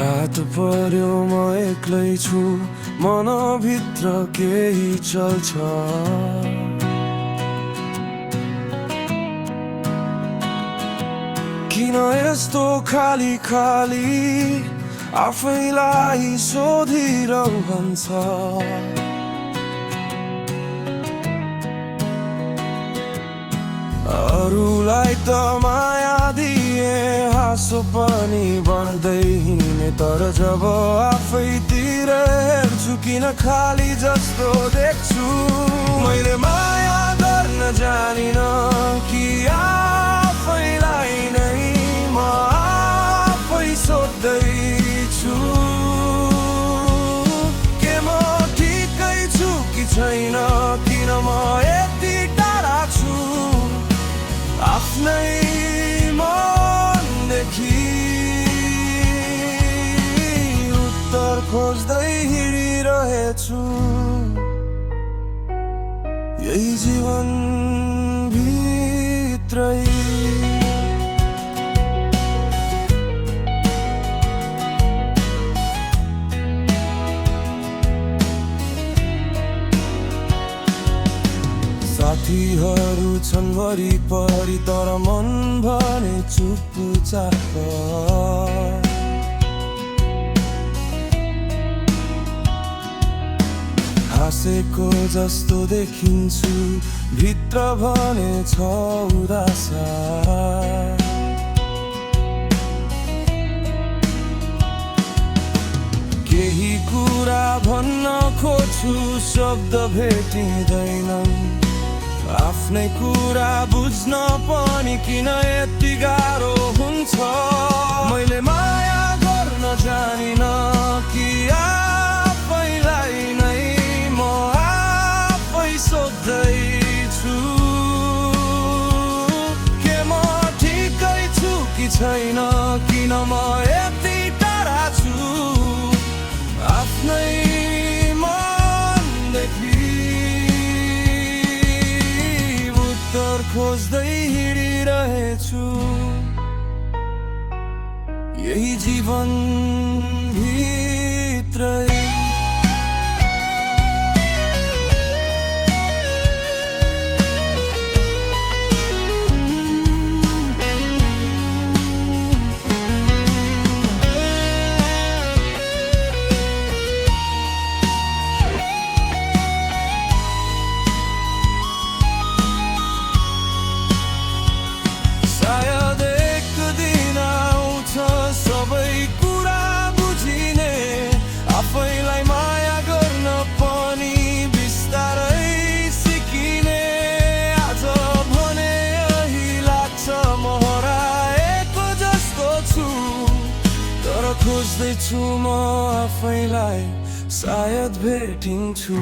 रात पर्यो म एक्लै छु, मनभित्र केही चल्छ। किन यस्तो खाली खाली आफैलाई सोधिरहन्छ। अरूलाई त माया दिए हाँसो पनि बन्दै हिँड्ने, तर जब आफैतिर हेर्छु किन खाली जस्तो देख्छु। मैले माया गर्न जानिन कि आफैलाई नै म आफै सोध्दैछु, के म ठिकै छु कि छैन, किन म यति टाढा छु आफ्नै मनदेखि। उत्तर खोज्दै हिँडिरहेछु, यही जीवन भित्रै। साथीहरू छन् वरिपरि, तर मन भने चुपचाप। हाँसेको जस्तो देखिन्छु, भित्र भने छ उदास। केही कुरा भन्न खोज्छु, शब्द भेटिँदैनन्। आफ्नै कुरा बुझ्न पनि किन यति गाह्रो हुन्छ। मैले माया गर्न जानिन कि आफैलाई नै म आफै सोध्दैछु, के म ठिकै छु कि छैन, किन म यति टाढा छु आफ्नै मनदेखि। खोज्दै हिँडिरहेछु, यही जीवन भित्रै। आफैलाई माया गर्न पनि बिस्तारै सिकिने, आज भने यही लाग्छ म हराएको जस्तो छु। तर खोज्दैछु म आफैलाई, सायद भेटिन्छु।